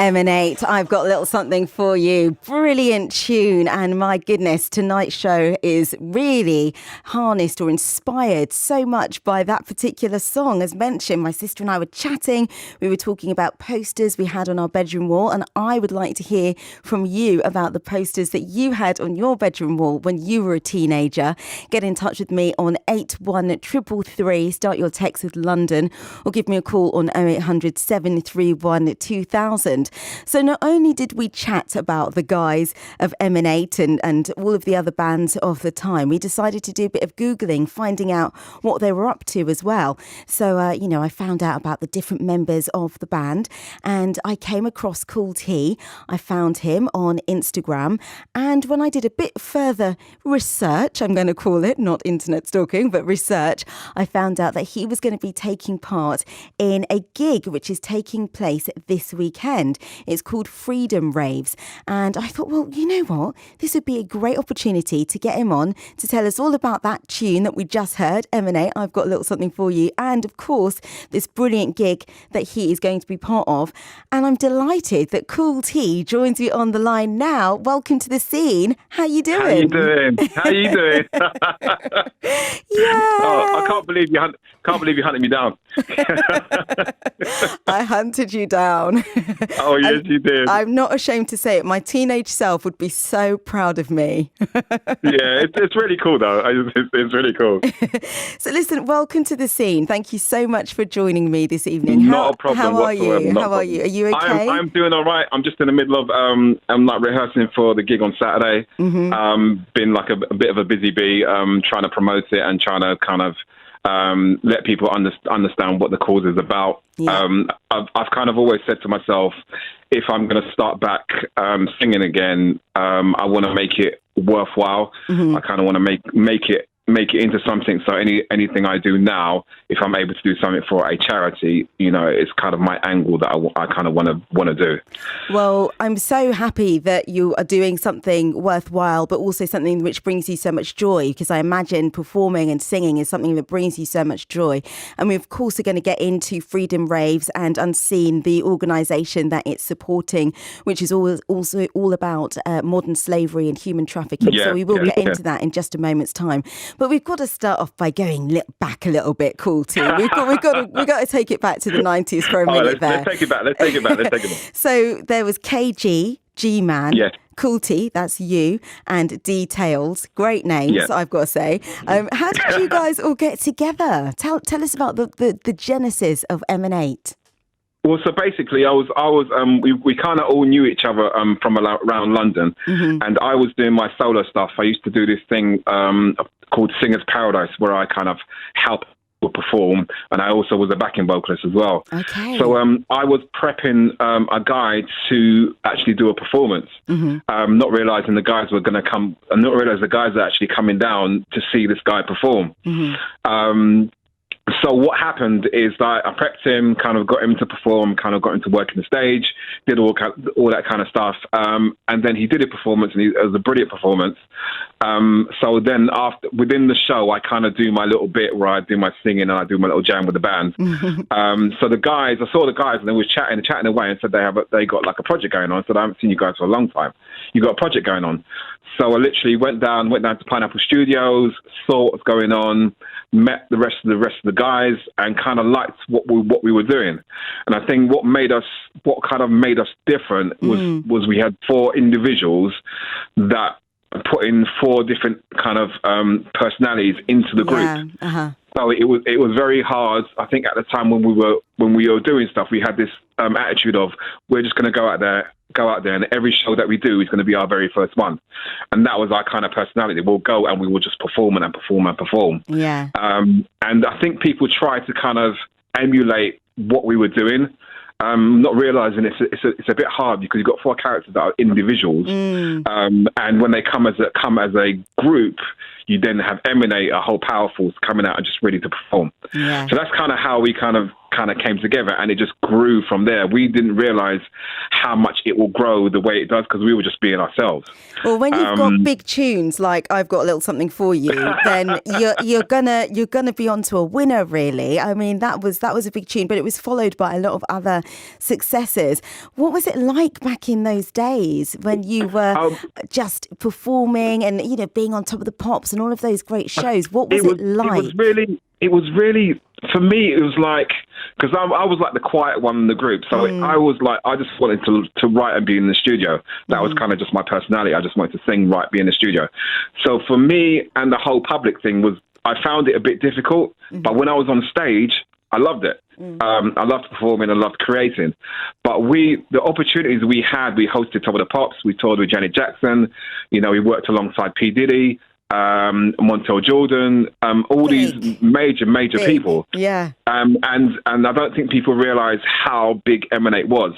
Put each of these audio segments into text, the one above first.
Emanate, I've got a little something for you. Brilliant tune. And my goodness, tonight's show is really harnessed or inspired so much by that particular song. As mentioned, my sister and I were chatting. We were talking about posters we had on our bedroom wall. And I would like to hear from you about the posters that you had on your bedroom wall when you were a teenager. Get in touch with me on 81333. Start your text with London or give me a call on 0800 731 2000. So not only did we chat about the guys of Emanate and all of the other bands of the time, we decided to do a bit of Googling, finding out what they were up to as well. So, I found out about the different members of the band and I came across Kule. I found him on Instagram. And when I did a bit further research, I'm going to call it, not internet stalking, but research, I found out that he was going to be taking part in a gig which is taking place this weekend. It's called Freedom Raves. And I thought, well, you know what? This would be a great opportunity to get him on to tell us all about that tune that we just heard, Emanate, I've got a little something for you. And of course, this brilliant gig that he is going to be part of. And I'm delighted that Kule joins me on the line now. Welcome to the scene. How you doing? How you doing? Yeah. Oh, I can't believe you hunted me down. I hunted you down. Oh, yes, you did. I'm not ashamed to say it. My teenage self would be so proud of me. Yeah, it's really cool, though. It's really cool. So listen, welcome to the scene. Thank you so much for joining me this evening. Not a problem How are whatsoever. you? How are you? Are you okay? I'm doing all right. I'm just in the middle of I'm like rehearsing for the gig on Saturday. Mm-hmm. Been like a bit of a busy bee, trying to promote it and trying to kind of let people understand what the cause is about. Yeah. I've kind of always said to myself, if I'm going to start back singing again, I want to make it worthwhile. Mm-hmm. I kind of want to make it into something. So anything I do now, if I'm able to do something for a charity, it's kind of my angle that I kind of want to do. Well, I'm so happy that you are doing something worthwhile, but also something which brings you so much joy, because I imagine performing and singing is something that brings you so much joy. And we, of course, are going to get into Freedom Raves and Unseen, the organisation that it's supporting, which is also all about modern slavery and human trafficking. Yeah, so we will get into that in just a moment's time. But we've got to start off by going back a little bit, Kule. We've got to take it back to the 90s for a minute there. Let's take it back. So there was KG, G-Man, yes. Kule, that's you, and Details. Great names, yes. I've got to say. How did you guys all get together? Tell us about the genesis of Emanate. Well, so basically, we kind of all knew each other from around London, mm-hmm. and I was doing my solo stuff. I used to do this thing called Singers Paradise, where I kind of help people perform, and I also was a backing vocalist as well. Okay. So I was prepping a guy to actually do a performance, mm-hmm. Not realising the guys were going to come, and not realising the guys are actually coming down to see this guy perform. Mm-hmm. So what happened is that I prepped him, kind of got him to perform, kind of got him to work in the stage, did all that kind of stuff. And then he did a performance, and it was a brilliant performance. So then within the show, I kind of do my little bit where I do my singing and I do my little jam with the band. So I saw the guys and they were chatting away and said they got like a project going on. I said, I haven't seen you guys for a long time. You got a project going on. So I literally went down to Pineapple Studios, saw what was going on, met the rest of the guys, and kind of liked what we were doing. And I think what kind of made us different was we had 4 individuals that put in 4 different kind of personalities into the group. Yeah. Uh-huh. So it was very hard. I think at the time when we were doing stuff, we had this attitude of, we're just going to go out there, and every show that we do is going to be our very first one. And that was our kind of personality. We'll go and we will just perform and perform and perform. Yeah. And I think people try to kind of emulate what we were doing, not realising it's a bit hard because you've got 4 characters that are individuals. And when they come as a group, you then have Emanate, a whole power force coming out and just ready to perform. Yeah. So that's kind of how we kind of kind of came together, and it just grew from there. We didn't realize how much it will grow the way it does because we were just being ourselves. Well, when you've got big tunes like "I've Got a Little Something for You," then you're gonna be onto a winner, really. I mean, that was a big tune, but it was followed by a lot of other successes. What was it like back in those days when you were just performing and being on Top of the Pops and all of those great shows? What was it like? It was really, for me, it was like, because I was like the quiet one in the group. So I was like, I just wanted to write and be in the studio. That was kind of just my personality. I just wanted to sing, write, be in the studio. So for me and the whole public thing I found it a bit difficult. But when I was on stage, I loved it. I loved performing. I loved creating. But the opportunities we had, we hosted Top of the Pops. We toured with Janet Jackson. We worked alongside P. Diddy. Montel Jordan, all these major big people. Yeah. And I don't think people realise how big Emanate was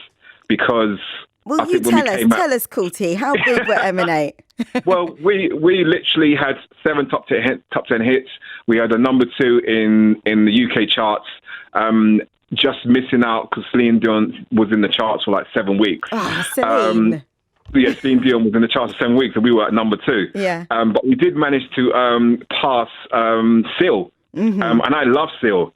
because. Well, tell us, Kule, how big were Emanate? Well, we literally had 7 top 10 hits. We had a number 2 in the UK charts. Just missing out because Celine Dion was in the charts for like 7 weeks. Oh, Celine. Yeah, Celine Dion was in the charts for 7 weeks, and we were at number 2. Yeah. But we did manage to pass Seal, and I love Seal.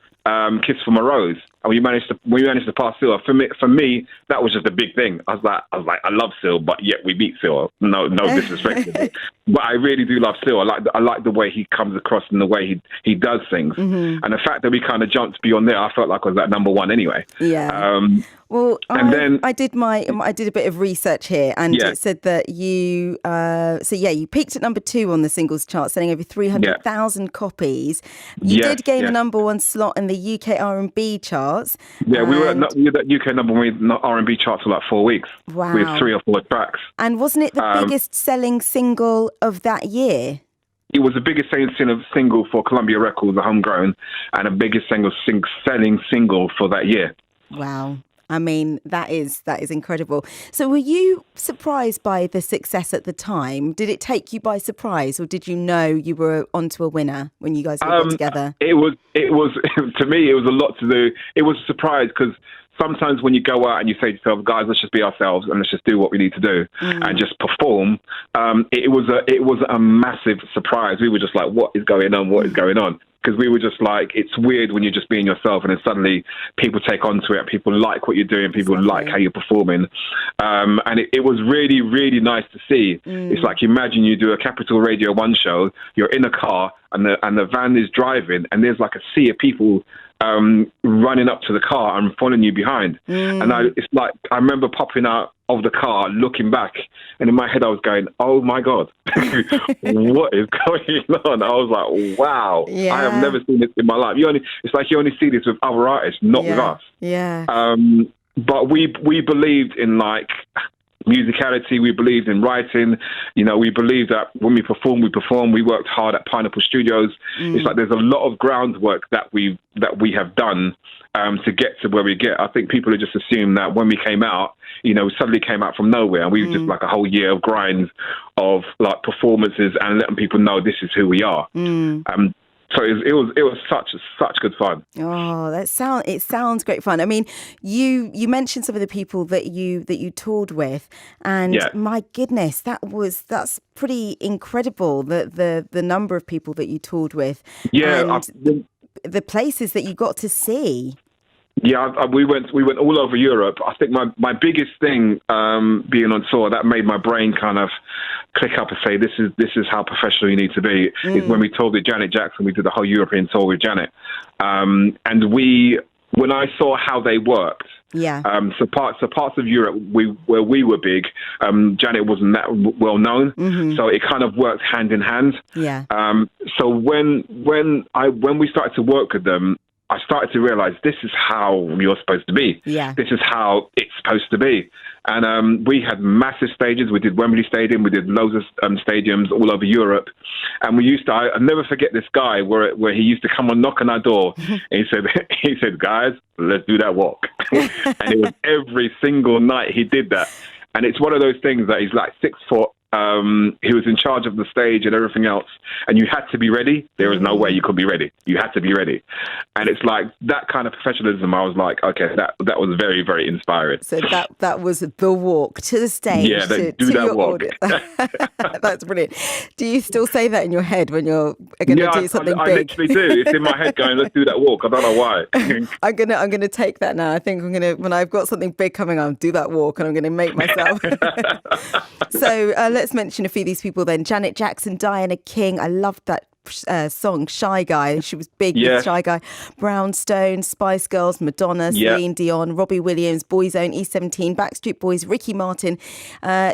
Kiss from a Rose, and we managed to pass Seal. For me, that was just a big thing. I was like, I love Seal, but yet we beat Seal. No disrespect, but I really do love Seal. I like the way he comes across and the way he does things, and the fact that we kind of jumped beyond there. I felt like I was at number 1 anyway. Yeah. Well, I did a bit of research here, and it said that you peaked at number 2 on the singles chart, selling over 300,000 copies. You did gain a number 1 slot in the UK R&B charts. Yeah, we were at UK number 1 R&B charts for like 4 weeks. Wow. With 3 or 4 tracks. And wasn't it the biggest selling single of that year? It was the biggest selling single for Columbia Records, the homegrown, and the biggest selling single for that year. Wow. I mean, that is incredible. So were you surprised by the success at the time? Did it take you by surprise, or did you know you were onto a winner when you guys all got together? It was to me, it was a lot to do. It was a surprise because sometimes when you go out and you say to yourself, guys, let's just be ourselves and let's just do what we need to do and just perform. It was a massive surprise. We were just like, what is going on? What is going on? Because we were just like, it's weird when you're just being yourself and then suddenly people take onto it. People like what you're doing. People like how you're performing. And it was really, really nice to see. It's like, imagine you do a Capital Radio 1 show, you're in a car and the van is driving and there's like a sea of people running up to the car and following you behind. And it's like, I remember popping out of the car, looking back, and in my head I was going, oh my God, what is going on? I was like, wow, I have never seen this in my life. It's like you only see this with other artists, not with us. Yeah. But we believed in like musicality, we believed in writing, we believed that when we perform. We worked hard at Pineapple Studios. It's like there's a lot of groundwork that we have done to get to where we get. I think people just assume that when we came out, we suddenly came out from nowhere, and we were just like a whole year of grind of like performances and letting people know this is who we are. So it was such good fun. Oh, it sounds great fun. I mean, you mentioned some of the people that you toured with, and my goodness, that's pretty incredible. The number of people that you toured with, and the places that you got to see. Yeah, we went all over Europe. I think my biggest thing being on tour that made my brain kind of click up and say this is how professional you need to be. Is when we toured with Janet Jackson. We did the whole European tour with Janet, and when I saw how they worked. Yeah. So parts of Europe where we were big, Janet wasn't that well known, so it kind of worked hand in hand. Yeah. So when we started to work with them, I started to realize this is how you're supposed to be. Yeah. This is how it's supposed to be. And we had massive stages. We did Wembley Stadium. We did loads of stadiums all over Europe. And we used to, I'll never forget this guy where he used to come and knock on our door. And he said, guys, let's do that walk. And it was every single night he did that. And it's one of those things that he's like 6 foot, he was in charge of the stage and everything else, and you had to be ready. There was no way you could be ready. You had to be ready. And it's like that kind of professionalism. I was like, okay, that was very, very inspiring. So that was the walk to the stage. Yeah, to that your walk. That's brilliant. Do you still say that in your head when you're going to do something big? I literally do. It's in my head going, let's do that walk. I don't know why. I'm gonna take that now. I think when I've got something big coming on, do that walk, and I'm gonna make myself. So let's mention a few of these people then. Janet Jackson, Diana King. I loved that song Shy Guy. She was big with Shy Guy. Brownstone, Spice Girls, Madonna, Celine Dion, Robbie Williams, Boyzone, E17, Backstreet Boys, Ricky Martin.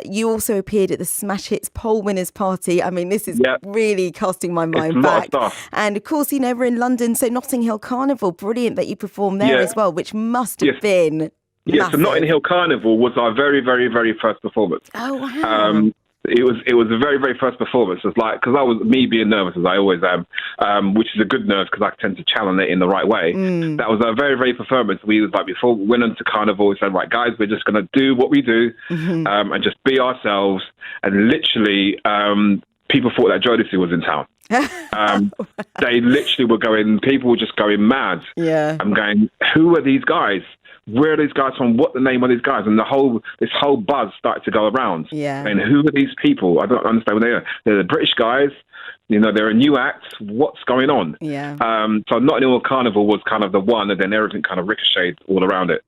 You also appeared at the Smash Hits poll winners party. I mean, this is really casting my mind back. And of course, we're in London, so Notting Hill Carnival. Brilliant that you performed there as well, which must have been massive. So Notting Hill Carnival was our very, very, very first performance. Oh, wow. It was a very, very first performance. It's like, because I was me being nervous as I always am, which is a good nerve because I tend to channel it in the right way. That was a very, very performance. We was like, before we went into Carnival, we said, right, guys, we're just going to do what we do and just be ourselves. And literally, people thought that Jodeci was in town. They literally were going, people were just going mad. Yeah. I'm going, who are these guys? Where are these guys from? What the name of these guys? And this whole buzz started to go around. Yeah. And who are these people? I don't understand what they are. They're the British guys. They're a new act. What's going on? Yeah. So Notting Hill Carnival was kind of the one, and then everything kind of ricocheted all around it.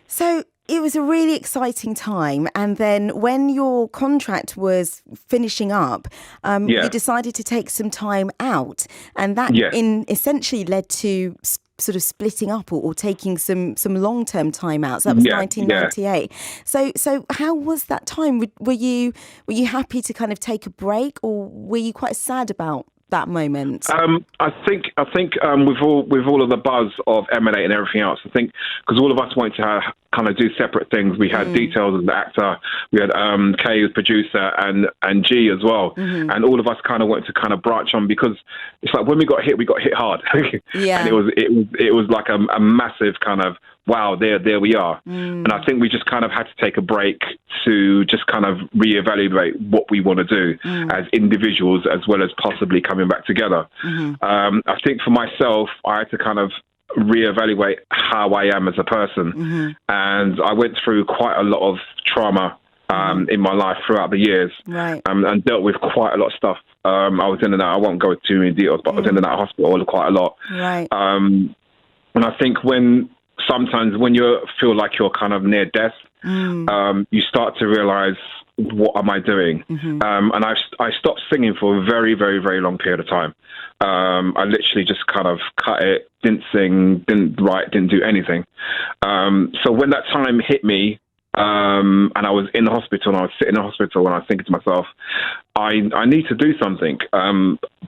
So it was a really exciting time. And then when your contract was finishing up, you decided to take some time out. And that essentially led to sort of splitting up or taking some long-term time out. So that was 1998. So how was that time? Were you happy to kind of take a break, or were you quite sad about that moment? I think with all of the buzz of M&A and everything else, I think because all of us wanted to kind of do separate things. We had Details as the actor, we had Kay as producer, and G as well, and all of us kind of wanted to kind of branch on, because it's like when we got hit hard. And it was like a massive kind of wow, there we are. And I think we just kind of had to take a break to just kind of reevaluate what we want to do as individuals, as well as possibly coming back together. I think for myself, I had to kind of reevaluate how I am as a person. And I went through quite a lot of trauma in my life throughout the years, and dealt with quite a lot of stuff. I was in and out, I won't go into too many details, but I was in and out of hospital quite a lot. And I think sometimes when you feel like you're kind of near death, you start to realize, what am I doing? And I stopped singing for a very, very, very long period of time. I literally just kind of cut it, didn't sing, didn't write, didn't do anything. So when that time hit me, and I was in the hospital, and I was sitting in the hospital, and I was thinking to myself, I need to do something.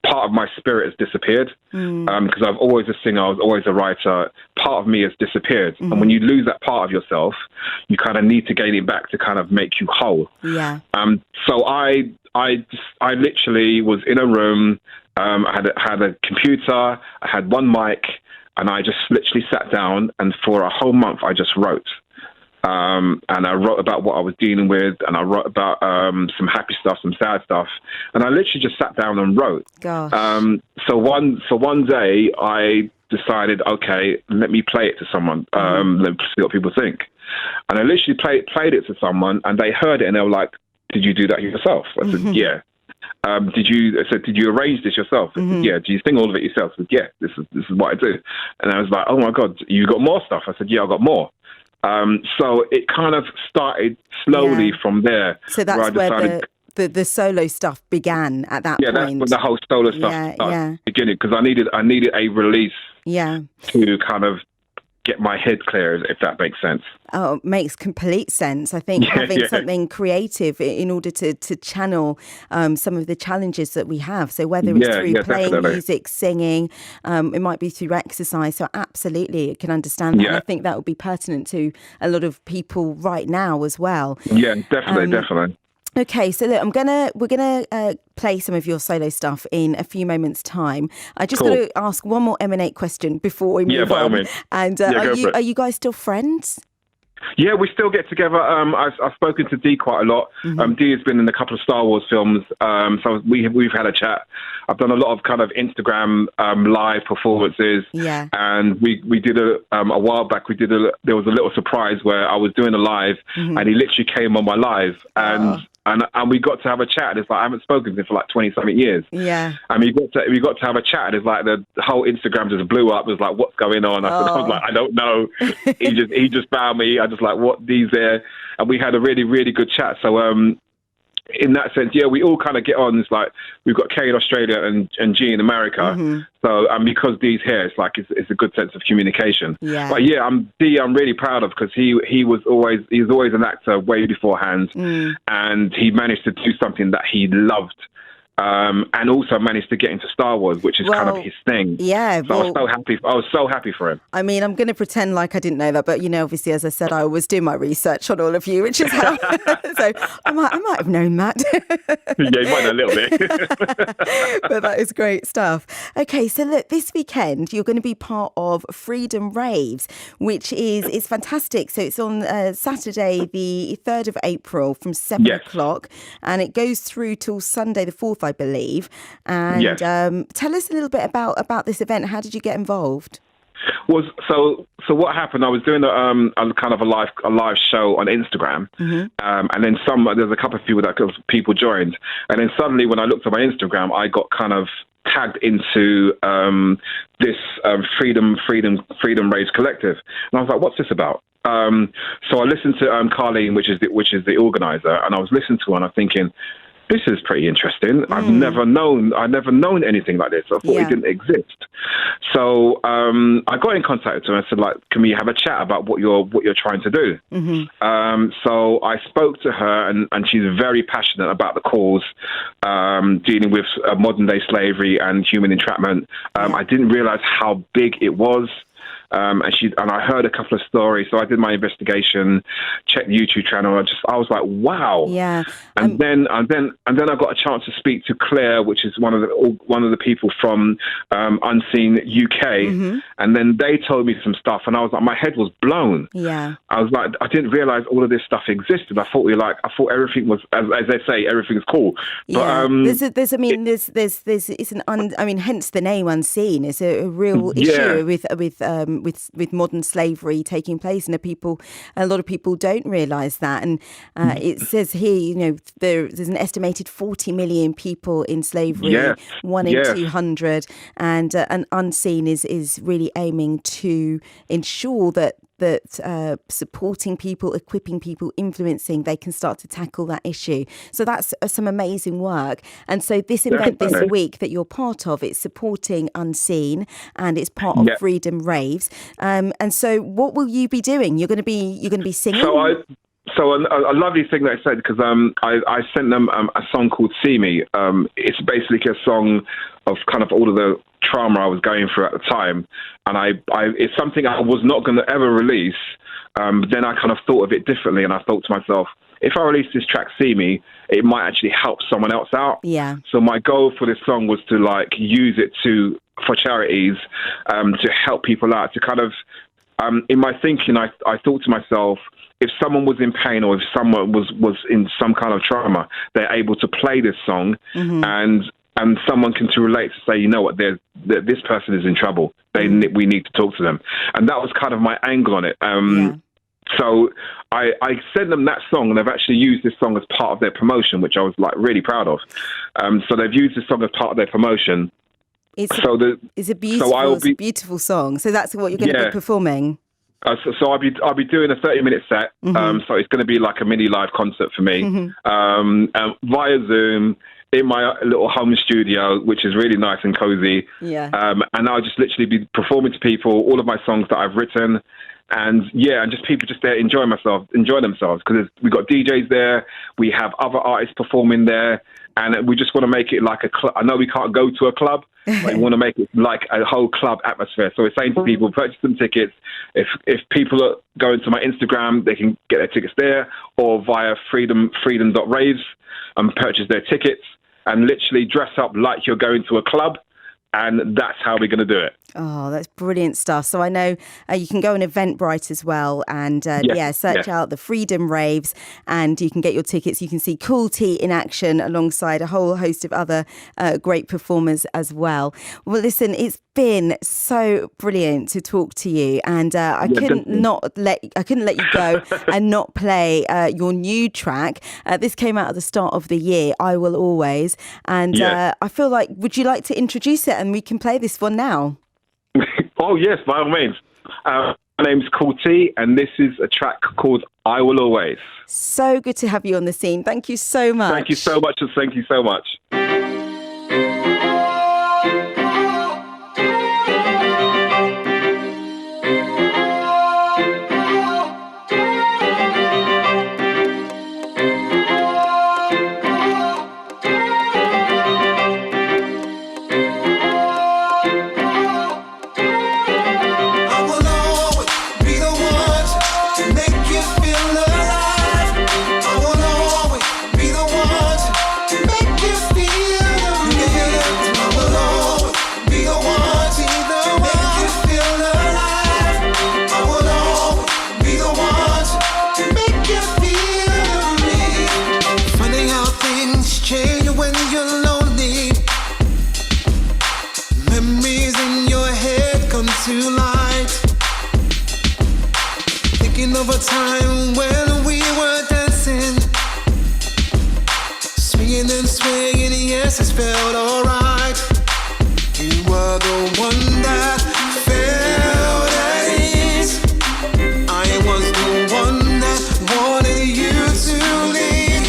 Part of my spirit has disappeared, because I've always a singer, I was always a writer. Part of me has disappeared. And when you lose that part of yourself, you kind of need to gain it back to kind of make you whole. So I literally was in a room, I had a computer, I had one mic, and I just literally sat down, and for a whole month I just wrote. And I wrote about what I was dealing with, and I wrote about some happy stuff, some sad stuff, and I literally just sat down and wrote. So one day I decided, okay, let me play it to someone, let me see what people think. And I literally played it to someone, and they heard it, and they were like, "Did you do that yourself?" I said, "Yeah." Did you arrange this yourself? I said, "Yeah." "Do you sing all of it yourself?" I said, "Yeah, this is what I do." And I was like, "Oh my God, you got more stuff?" I said, "Yeah, I got more." So it kind of started slowly from there. So that's where the solo stuff began at that point. Yeah, that's when the whole solo stuff started beginning, because I needed a release to kind of get my head clear, if that makes sense. Oh, it makes complete sense. I think having something creative in order to channel some of the challenges that we have. So whether it's through playing music, singing, it might be through exercise. So absolutely, I can understand that. And I think that would be pertinent to a lot of people right now as well. Yeah, definitely. Okay, so look, we're gonna play some of your solo stuff in a few moments' time. I just got to ask one more M&A question before we move on. By all means. And are you guys still friends? Yeah, we still get together. I've spoken to Dee quite a lot. Dee has been in a couple of Star Wars films, so we've had a chat. I've done a lot of kind of Instagram live performances. Yeah. And we did a while back. There was a little surprise where I was doing a live, and he literally came on my live, and we got to have a chat. It's like I haven't spoken to him for like 20-something years. Yeah. And we got to have a chat. It's like the whole Instagram just blew up. It was like, what's going on? I was like, I don't know. he just found me. I just like, what, Dee's there? And we had a really, really good chat. So in that sense, yeah, we all kind of get on. It's like we've got Kay in Australia and G in America. So because Dee's here, it's like it's a good sense of communication. Yeah. But yeah, I'm really proud of, because he was always an actor way beforehand, and he managed to do something that he loved. And also managed to get into Star Wars, which is kind of his thing. Yeah. So I was so happy for him. I mean, I'm going to pretend like I didn't know that, but obviously, as I said, I always do my research on all of you, which is how. So I might have known that. Yeah, you might know a little bit. But that is great stuff. Okay, so look, this weekend you're going to be part of Freedom Raves, which is fantastic. So it's on Saturday, the 3rd of April from 7 o'clock, and it goes through till Sunday, the 4th, I believe. And tell us a little bit about this event. How did you get involved? Was so what happened? I was doing a kind of a live show on Instagram, and then there's a couple of people joined, and then suddenly when I looked at my Instagram, I got kind of tagged into this Freedom Raves collective, and I was like, what's this about? So I listened to Carlene, which is the organizer, and I was listening to her, and I'm thinking, this is pretty interesting. I've never known anything like this. I thought it didn't exist. So I got in contact with her and I said, like, can we have a chat about what you're trying to do? So I spoke to her, and she's very passionate about the cause, dealing with modern day slavery and human entrapment. I didn't realize how big it was. And I heard a couple of stories, so I did my investigation, checked the YouTube channel. I was like, wow. Yeah. And then I got a chance to speak to Claire, which is one of the people from Unseen UK, and then they told me some stuff, and I was like, my head was blown. Yeah. I was like, I didn't realize all of this stuff existed. I thought everything was, as they say, everything's cool. Yeah. But, hence the name Unseen is a real issue with modern slavery taking place, and a lot of people don't realise that. And it says here, there's an estimated 40 million people in slavery, 1 in 200, and Unseen is really aiming to ensure that supporting people, equipping people, influencing, they can start to tackle that issue. So that's some amazing work. And so this event this week that you're part of, it's supporting Unseen, and it's part of Freedom Raves. And so what will you be doing? You're going to be singing? So a lovely thing they said, because I sent them a song called "See Me." It's basically a song of kind of all of the trauma I was going through at the time, and it's something I was not going to ever release. But then I kind of thought of it differently, and I thought to myself, if I release this track "See Me," it might actually help someone else out. Yeah. So my goal for this song was to use it for charities, to help people out. To kind of in my thinking, I thought to myself, if someone was in pain or if someone was in some kind of trauma, they're able to play this song, and someone can relate to say, you know what, this person is in trouble. We need to talk to them. And that was kind of my angle on it. So I sent them that song, and they've actually used this song as part of their promotion, which I was really proud of. So they've used this song as part of their promotion. It's a beautiful song. So that's what you're going to be performing. So I'll be doing a 30-minute set. So it's going to be like a mini live concert for me, via Zoom in my little home studio, which is really nice and cozy. Yeah. And I'll just literally be performing to people all of my songs that I've written. And just people just there enjoy themselves, because we've got DJs there, we have other artists performing there, and we just want to make it like a club. I know we can't go to a club, but we want to make it like a whole club atmosphere. So we're saying to people, purchase some tickets. If people are going to my Instagram, they can get their tickets there, or via freedom.raves and purchase their tickets and literally dress up like you're going to a club. And that's how we're going to do it. Oh, that's brilliant stuff. So I know you can go on Eventbrite as well and search out the Freedom Raves and you can get your tickets. You can see Kule in action alongside a whole host of other great performers as well. Well, listen, it's been so brilliant to talk to you, and I couldn't let you go and not play your new track. This came out at the start of the year, I Will Always, and I feel like, would you like to introduce it and we can play this one now? Oh, yes, by all means. My name's Kule, and this is a track called I Will Always. So good to have you on the scene. Thank you so much. Thank you so much, and thank you so much. Of a time when we were dancing, swinging and swinging, yes, it felt alright. You were the one that felt at ease. I was the one that wanted you to leave.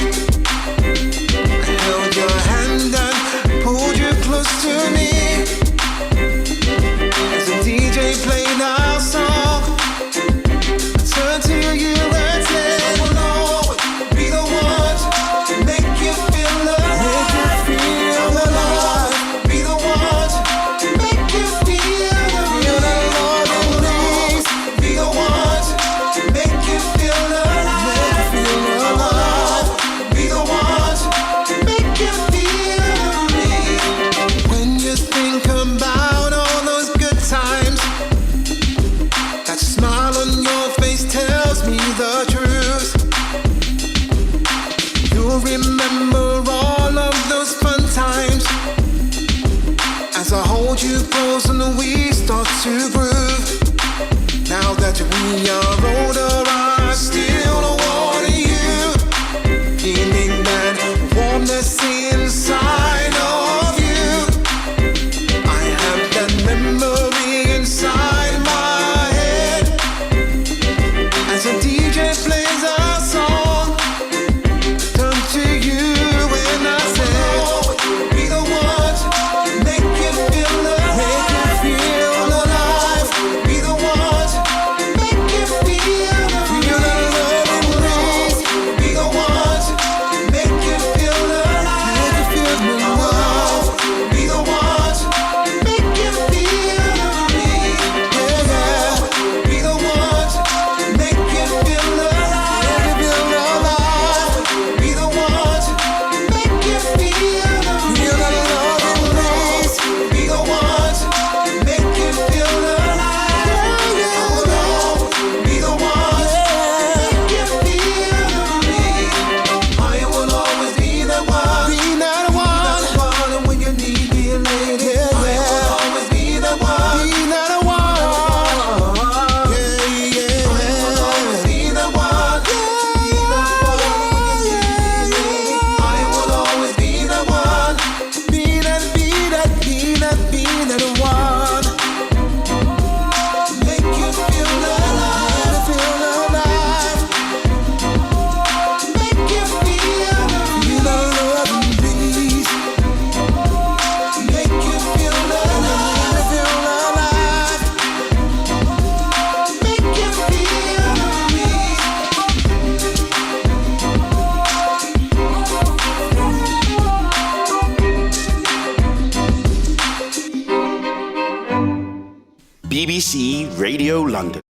I held your hand and pulled you close to me as the DJ played our song. To you and say, I will always be the one to make you feel alive. Be the one to make you feel alive. I will always be the one to make you feel alive. I will always be the one to make you feel me. When you think about all those good times, that smile on your face tells me the truth. You'll remember all of those fun times as I hold you close and we start to groove. Now that we are older, I still want you, feeling that warmness inside of you. I have that memory inside my head as a DJ plays our song. Turn to you and I say, be the one to make you feel alive. Be the one to make you feel alive. Be the one to make you feel alive. Be the one to make you feel me. Be the one to make you feel alive. Be the one to make you feel alive. Be the one to make you feel alive. Be the one to make you feel me. I will always be the one. Be that one when you need me, lady. I will always be the one. Be that one. I will always be the one. I will always be the one. Be that one. Make you feel alive. Make you feel the love and peace. Make you feel alive. Make you feel me. BBC Radio London.